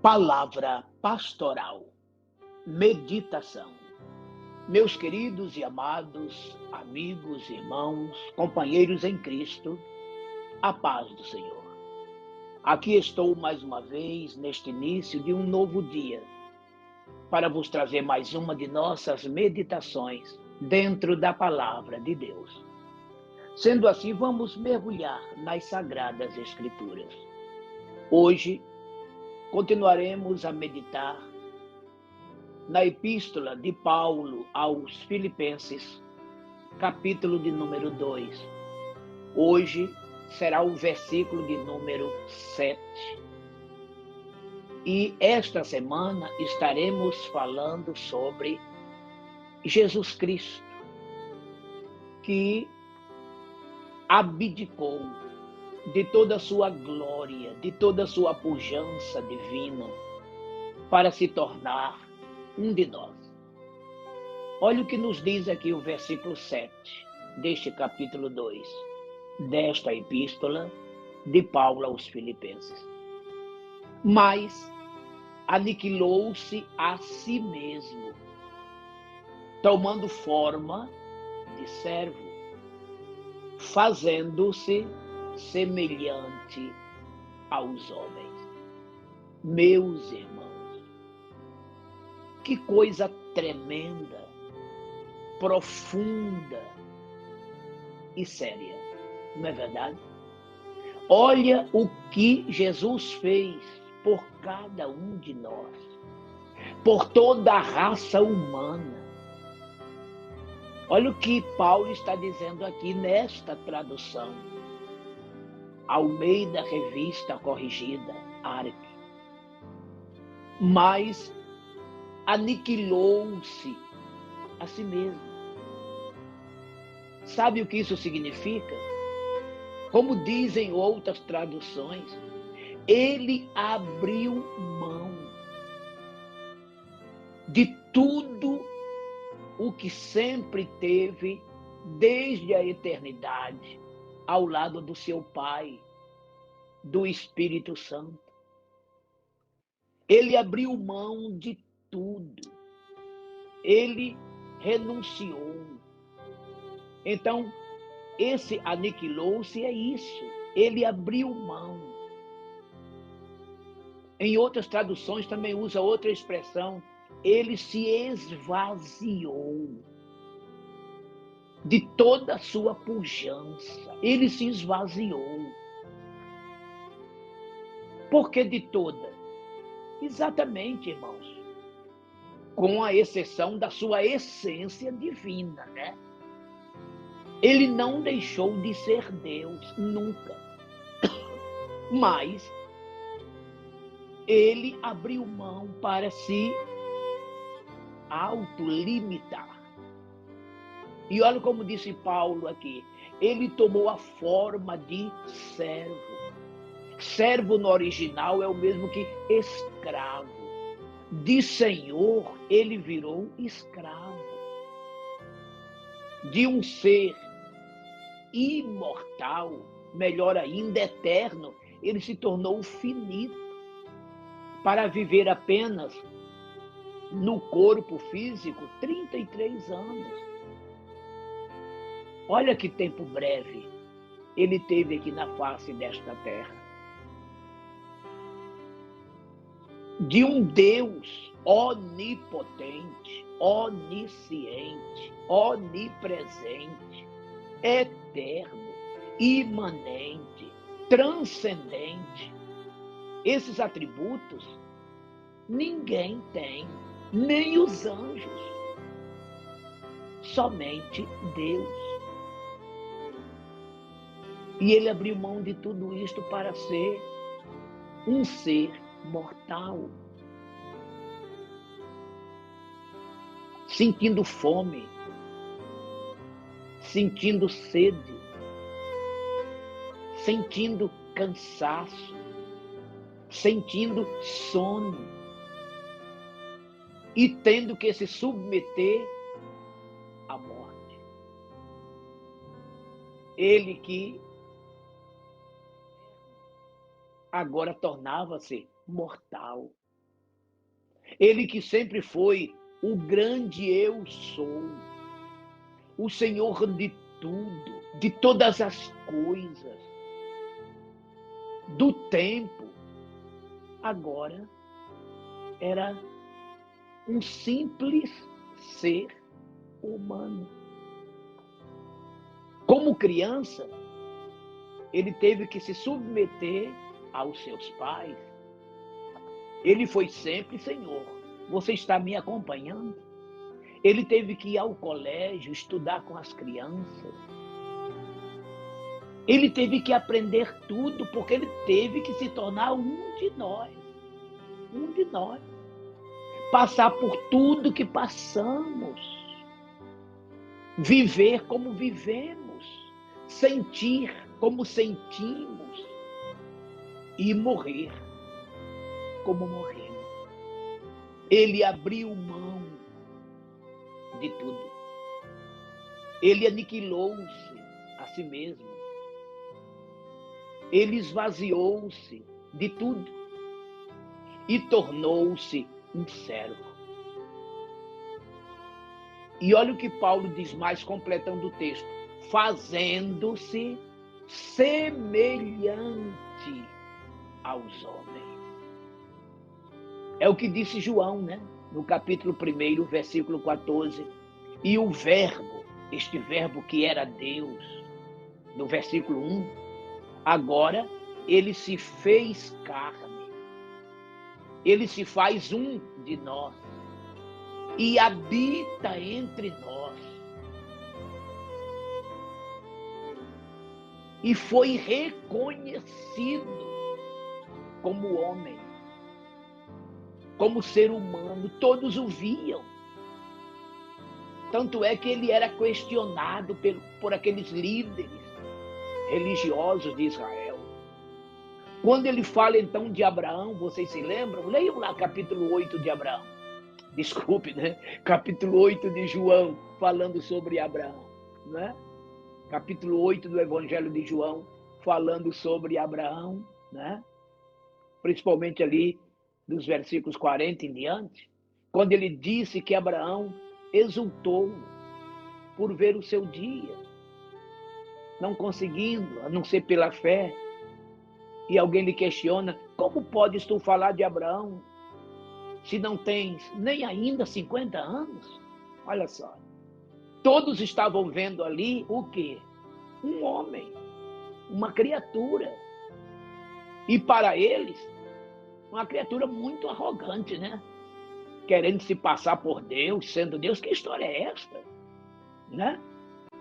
Palavra pastoral, meditação. Meus queridos e amados amigos, irmãos, companheiros em Cristo, a paz do Senhor. Aqui estou mais uma vez neste início de um novo dia, para vos trazer mais uma de nossas meditações dentro da Palavra de Deus. Sendo assim, vamos mergulhar nas Sagradas Escrituras. Hoje, continuaremos a meditar na Epístola de Paulo aos Filipenses, capítulo de número 2. Hoje será o versículo de número 7. E esta semana estaremos falando sobre Jesus Cristo, que abdicou de toda a sua glória, de toda a sua pujança divina, para se tornar um de nós. Olha o que nos diz aqui o versículo 7 deste capítulo 2, desta epístola de Paulo aos Filipenses. Mas aniquilou-se a si mesmo, tomando forma de servo, fazendo-se semelhante aos homens. Meus irmãos, que coisa tremenda, profunda e séria, não é verdade? Olha o que Jesus fez por cada um de nós, por toda a raça humana. Olha o que Paulo está dizendo aqui nesta tradução. Almeida Revista Corrigida, ARC. Mas aniquilou-se a si mesmo. Sabe o que isso significa? Como dizem outras traduções, ele abriu mão de tudo o que sempre teve desde a eternidade ao lado do seu Pai, do Espírito Santo. Ele abriu mão de tudo. Ele renunciou. Então, esse aniquilou-se é isso. Ele abriu mão. Em outras traduções também usa outra expressão. Ele se esvaziou de toda a sua pujança. Ele se esvaziou. Por que de toda? Exatamente, irmãos. Com a exceção da sua essência divina, né? Ele não deixou de ser Deus, nunca. Mas ele abriu mão para se autolimitar. E olha como disse Paulo aqui, ele tomou a forma de servo. Servo no original é o mesmo que escravo. De senhor, ele virou escravo. De um ser imortal, melhor ainda, eterno, ele se tornou finito para viver apenas no corpo físico 33 anos. Olha que tempo breve ele teve aqui na face desta terra. De um Deus onipotente, onisciente, onipresente, eterno, imanente, transcendente. Esses atributos ninguém tem, nem os anjos. Somente Deus. E ele abriu mão de tudo isto para ser um ser mortal. Sentindo fome, sentindo sede, sentindo cansaço, sentindo sono e tendo que se submeter à morte. Ele que agora tornava-se mortal. Ele que sempre foi o grande eu sou, o Senhor de tudo, de todas as coisas, do tempo, agora era um simples ser humano. Como criança, ele teve que se submeter aos seus pais. Ele foi sempre Senhor. Você está me acompanhando? Ele teve que ir ao colégio, estudar com as crianças. Ele teve que aprender tudo, porque ele teve que se tornar um de nós. Um de nós. Passar por tudo que passamos. Viver como vivemos. Sentir como sentimos. E morrer como morremos. Ele abriu mão de tudo. Ele aniquilou-se a si mesmo. Ele esvaziou-se de tudo e tornou-se um servo. E olha o que Paulo diz mais, completando o texto: fazendo-se semelhante aos homens. É o que disse João, né? No capítulo 1, versículo 14. E o verbo, este verbo que era Deus, no versículo 1, agora ele se fez carne. Ele se faz um de nós e habita entre nós. E foi reconhecido como homem, como ser humano. Todos o viam. Tanto é que ele era questionado por aqueles líderes religiosos de Israel. Quando ele fala então de Abraão, vocês se lembram? Leiam lá capítulo 8 de Abraão. Desculpe, né? Capítulo 8 de João, falando sobre Abraão, né? Capítulo 8 do Evangelho de João, falando sobre Abraão, né? Principalmente ali dos versículos 40 em diante, quando ele disse que Abraão exultou por ver o seu dia, não conseguindo, a não ser pela fé. E alguém lhe questiona: como podes tu falar de Abraão se não tens nem ainda 50 anos? Olha só. Todos estavam vendo ali o quê? Um homem, uma criatura. E para eles, uma criatura muito arrogante, né? Querendo se passar por Deus, sendo Deus. Que história é esta? Né?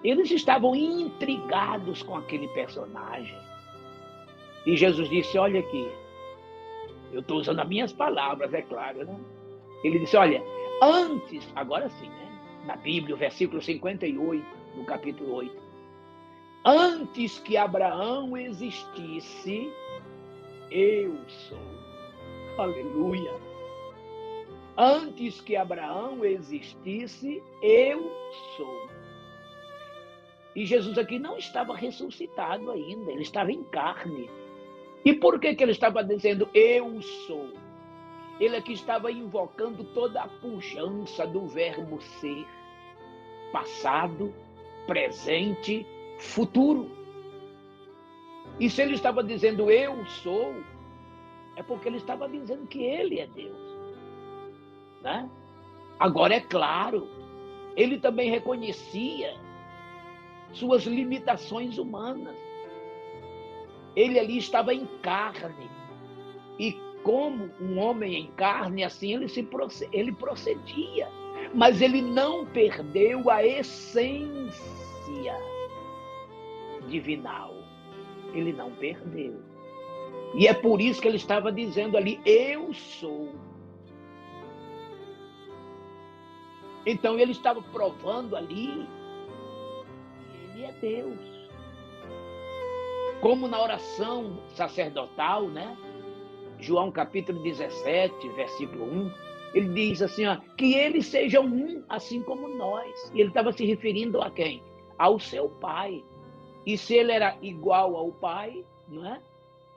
Eles estavam intrigados com aquele personagem. E Jesus disse: olha aqui, eu estou usando as minhas palavras, é claro, né? Ele disse: olha, antes, agora sim, né? Na Bíblia, o versículo 58, no capítulo 8. Antes que Abraão existisse, eu sou. Aleluia. Antes que Abraão existisse, eu sou. E Jesus aqui não estava ressuscitado ainda, ele estava em carne. E por que ele estava dizendo eu sou? Ele aqui estava invocando toda a pujança do verbo ser. Passado, presente, futuro. E se ele estava dizendo eu sou, é porque ele estava dizendo que ele é Deus. Né? Agora, é claro, ele também reconhecia suas limitações humanas. Ele ali estava em carne. E como um homem em carne, assim ele procedia. Mas ele não perdeu a essência divinal. Ele não perdeu. E é por isso que ele estava dizendo ali, eu sou. Então ele estava provando ali que ele é Deus. Como na oração sacerdotal, né? João capítulo 17, versículo 1, ele diz assim, ó, que eles sejam um, assim como nós. E ele estava se referindo a quem? Ao seu Pai. E se ele era igual ao Pai, não é?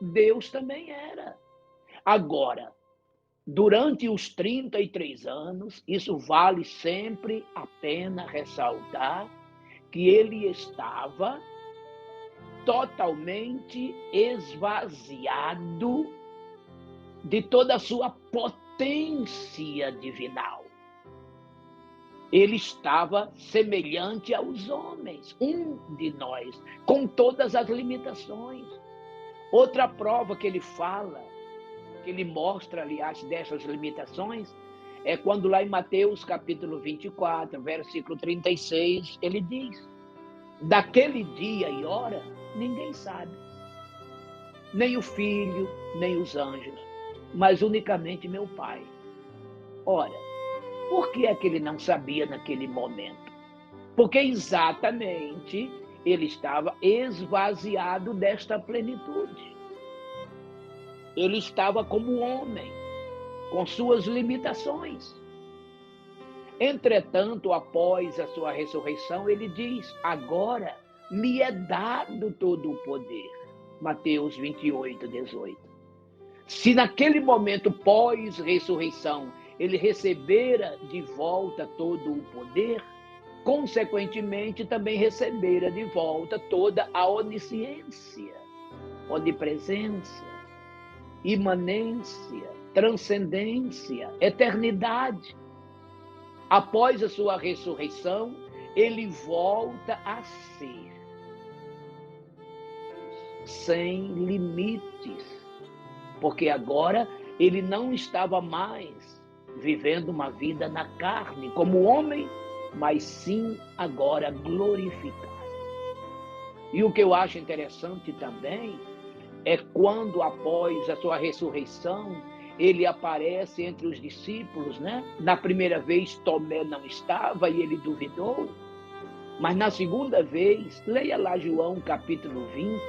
Deus também era. Agora, Durante os 33 anos, isso vale sempre a pena ressaltar, que ele estava totalmente esvaziado de toda a sua potência divinal. Ele estava semelhante aos homens, um de nós, com todas as limitações. Outra prova que ele fala, que ele mostra, aliás, dessas limitações, é quando lá em Mateus capítulo 24, versículo 36, ele diz: daquele dia e hora, ninguém sabe, nem o Filho, nem os anjos, mas unicamente meu Pai. Ora, por que é que ele não sabia naquele momento? Porque exatamente ele estava esvaziado desta plenitude. Ele estava como homem, com suas limitações. Entretanto, após a sua ressurreição, ele diz: agora me é dado todo o poder. Mateus 28, 18. Se naquele momento pós-ressurreição ele recebera de volta todo o poder, consequentemente também recebera de volta toda a onisciência, onipresença, imanência, transcendência, eternidade. Após a sua ressurreição, ele volta a ser sem limites, porque agora ele não estava mais vivendo uma vida na carne como homem, mas sim agora glorificado. E o que eu acho interessante também é quando, após a sua ressurreição, ele aparece entre os discípulos, né? Na primeira vez, Tomé não estava e ele duvidou, mas na segunda vez, leia lá João capítulo 20,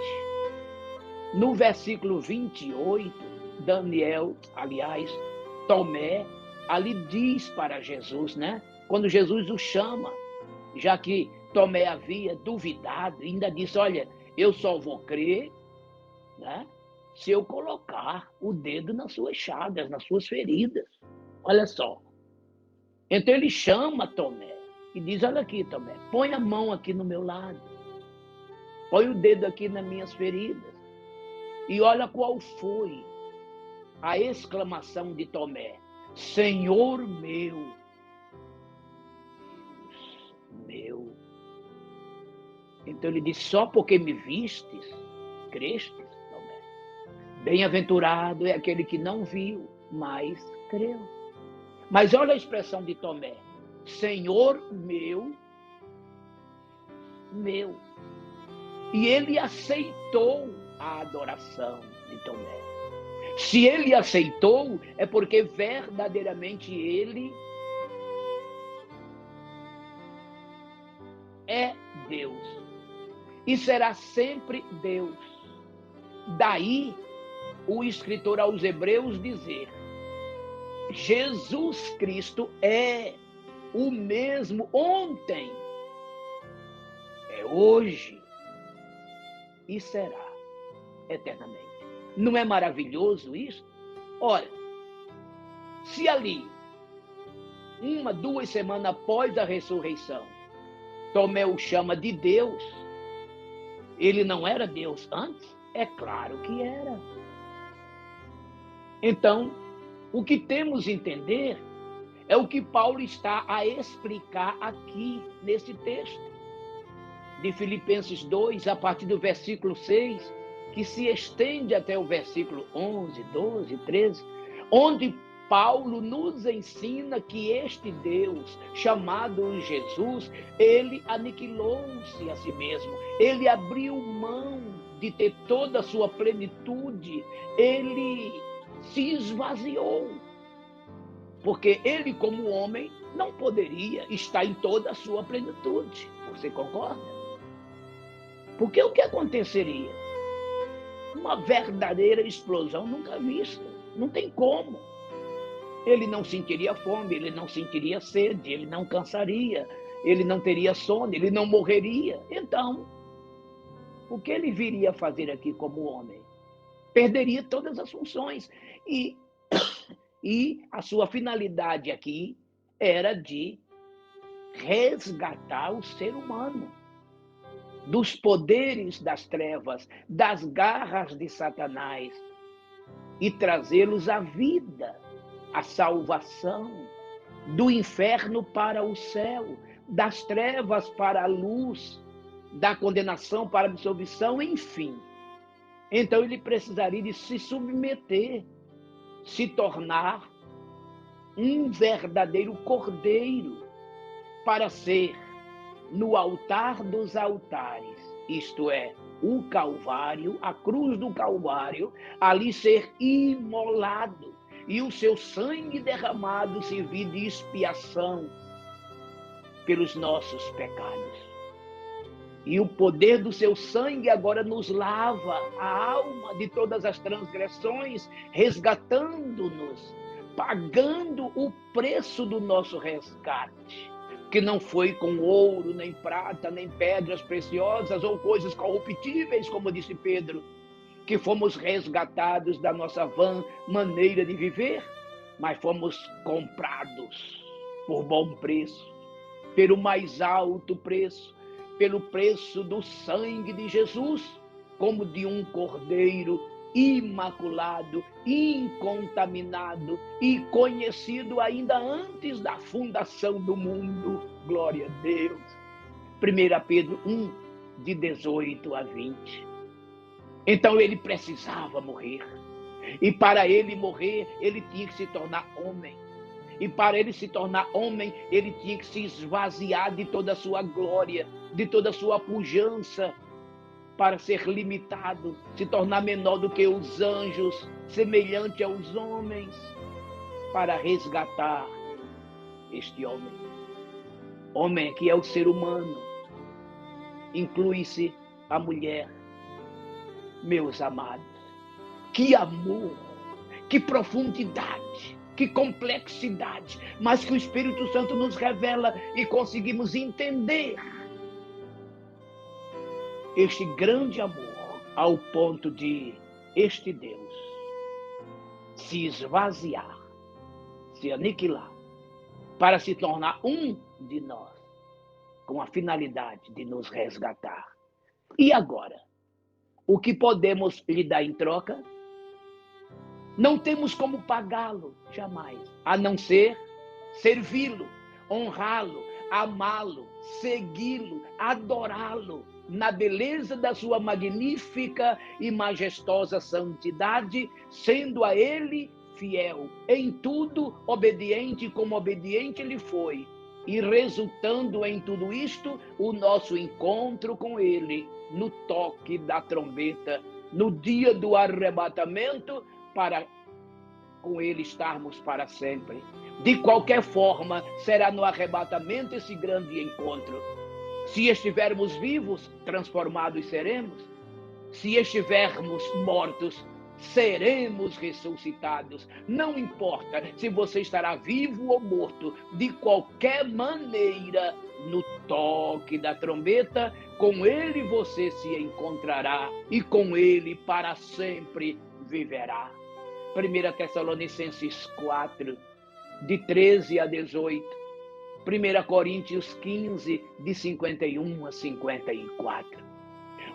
no versículo 28, Tomé, ali diz para Jesus, né? Quando Jesus o chama, já que Tomé havia duvidado, ainda disse: olha, eu só vou crer, né, se eu colocar o dedo nas suas chagas, nas suas feridas. Olha só. Então ele chama Tomé e diz: olha aqui, Tomé, põe a mão aqui no meu lado, põe o dedo aqui nas minhas feridas. E olha qual foi a exclamação de Tomé: Senhor meu, Deus meu. Então ele diz: só porque me vistes, crestes, Tomé. Bem-aventurado é aquele que não viu, mas creu. Mas olha a expressão de Tomé: Senhor meu, meu. E ele aceitou a adoração de Tomé. Se ele aceitou, é porque verdadeiramente ele é Deus. E será sempre Deus. Daí o escritor aos Hebreus dizer: Jesus Cristo é o mesmo ontem, é hoje e será eternamente. Não é maravilhoso isso? Olha, se ali, 2 semanas após a ressurreição, Tomé o chama de Deus, ele não era Deus antes? É claro que era. Então, o que temos a entender é o que Paulo está a explicar aqui nesse texto de Filipenses 2, a partir do versículo 6, que se estende até o versículo 11, 12, 13, onde Paulo nos ensina que este Deus, chamado Jesus, ele aniquilou-se a si mesmo, ele abriu mão de ter toda a sua plenitude, ele se esvaziou, porque ele, como homem, não poderia estar em toda a sua plenitude. Você concorda? Porque o que aconteceria? Uma verdadeira explosão nunca vista. Não tem como. Ele não sentiria fome, ele não sentiria sede, ele não cansaria, ele não teria sono, ele não morreria. Então, o que ele viria a fazer aqui como homem? Perderia todas as funções. E E a sua finalidade aqui era de resgatar o ser humano dos poderes das trevas, das garras de Satanás e trazê-los à vida, à salvação, do inferno para o céu, das trevas para a luz, da condenação para a absolvição, enfim. Então ele precisaria de se submeter, se tornar um verdadeiro cordeiro para ser no altar dos altares, isto é, o Calvário, a cruz do Calvário, ali ser imolado e o seu sangue derramado servir de expiação pelos nossos pecados. E o poder do seu sangue agora nos lava a alma de todas as transgressões, resgatando-nos, pagando o preço do nosso resgate, que não foi com ouro, nem prata, nem pedras preciosas ou coisas corruptíveis, como disse Pedro, que fomos resgatados da nossa vã maneira de viver, mas fomos comprados por bom preço, pelo mais alto preço, pelo preço do sangue de Jesus, como de um cordeiro imaculado, incontaminado e conhecido ainda antes da fundação do mundo. Glória a Deus. 1 Pedro 1, de 18 a 20. Então ele precisava morrer. E para ele morrer, ele tinha que se tornar homem. E para ele se tornar homem, ele tinha que se esvaziar de toda a sua glória, de toda a sua pujança, para ser limitado, se tornar menor do que os anjos, semelhante aos homens, para resgatar este homem. Homem que é o ser humano, inclui-se a mulher. Meus amados, que amor, que profundidade, que complexidade, mas que o Espírito Santo nos revela e conseguimos entender este grande amor ao ponto de este Deus se esvaziar, se aniquilar, para se tornar um de nós, com a finalidade de nos resgatar. E agora? O que podemos lhe dar em troca? Não temos como pagá-lo, jamais, a não ser servi-lo, honrá-lo, amá-lo, segui-lo, adorá-lo, na beleza da sua magnífica e majestosa santidade, sendo a ele fiel, em tudo obediente como obediente ele foi, e resultando em tudo isto o nosso encontro com ele, no toque da trombeta, no dia do arrebatamento, para com ele estarmos para sempre. De qualquer forma, será no arrebatamento esse grande encontro. Se estivermos vivos, transformados seremos. Se estivermos mortos, seremos ressuscitados. Não importa se você estará vivo ou morto, de qualquer maneira, no toque da trombeta, com ele você se encontrará e com ele para sempre viverá. 1 Tessalonicenses 4, de 13 a 18. 1 Coríntios 15, de 51 a 54.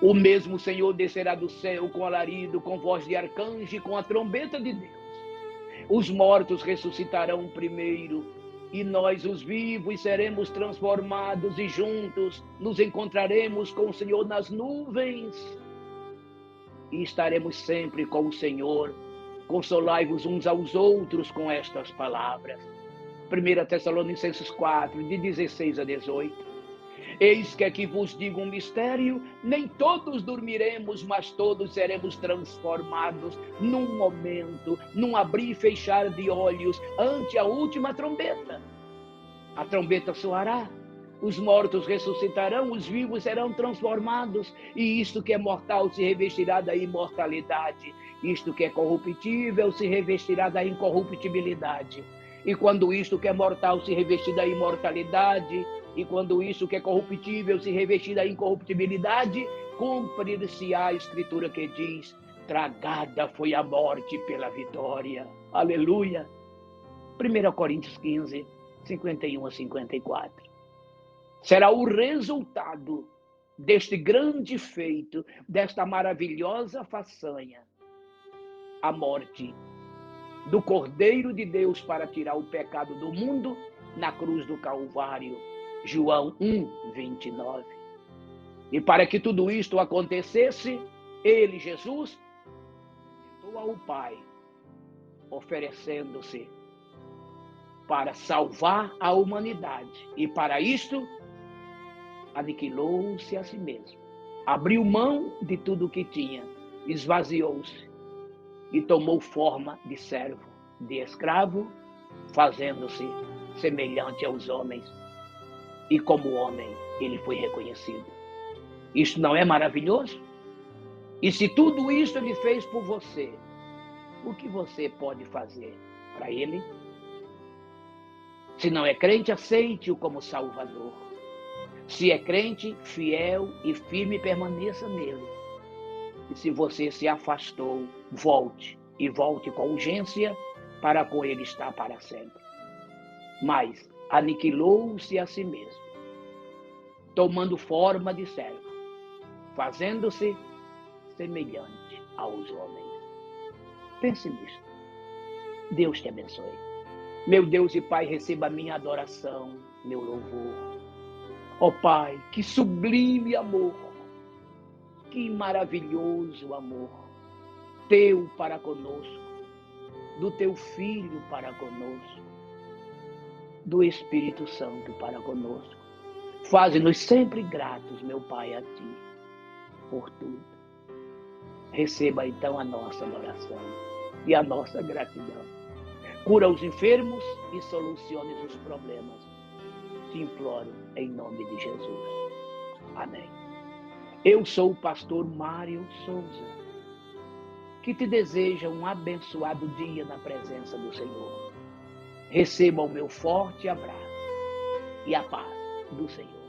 O mesmo Senhor descerá do céu com alarido, com voz de arcanjo e com a trombeta de Deus. Os mortos ressuscitarão primeiro, e nós, os vivos, seremos transformados e juntos nos encontraremos com o Senhor nas nuvens. E estaremos sempre com o Senhor. Consolai-vos uns aos outros com estas palavras. 1 Tessalonicenses 4, de 16 a 18. Eis que aqui vos digo um mistério, nem todos dormiremos, mas todos seremos transformados num momento, num abrir e fechar de olhos, ante a última trombeta. A trombeta soará, os mortos ressuscitarão, os vivos serão transformados, e isto que é mortal se revestirá da imortalidade, isto que é corruptível se revestirá da incorruptibilidade. E quando isto que é mortal se revestir da imortalidade, e quando isso que é corruptível se revestir da incorruptibilidade, cumprir-se-á a escritura que diz: tragada foi a morte pela vitória. Aleluia! 1 Coríntios 15, 51 a 54. Será o resultado deste grande feito, desta maravilhosa façanha, a morte do Cordeiro de Deus para tirar o pecado do mundo na cruz do Calvário, João 1, 29. E para que tudo isto acontecesse, ele, Jesus, apresentou ao Pai, oferecendo-se para salvar a humanidade. E para isto, aniquilou-se a si mesmo. Abriu mão de tudo o que tinha, esvaziou-se e tomou forma de servo, de escravo, fazendo-se semelhante aos homens. E como homem, ele foi reconhecido. Isto não é maravilhoso? E se tudo isso ele fez por você, o que você pode fazer para ele? Se não é crente, aceite-o como Salvador. Se é crente, fiel e firme, permaneça nele. E se você se afastou, volte. E volte com urgência para com ele estar para sempre. Mas aniquilou-se a si mesmo, tomando forma de servo, fazendo-se semelhante aos homens. Pense nisto. Deus te abençoe. Meu Deus e Pai, receba a minha adoração, meu louvor. Ó Pai, que sublime amor, que maravilhoso amor, teu para conosco, do teu Filho para conosco, do Espírito Santo para conosco. Faze-nos sempre gratos, meu Pai, a Ti, por tudo. Receba então a nossa adoração e a nossa gratidão. Cura os enfermos e solucione os problemas. Te imploro em nome de Jesus. Amém. Eu sou o pastor Mário Souza, que te deseja um abençoado dia na presença do Senhor. Receba o meu forte abraço e a paz do Senhor.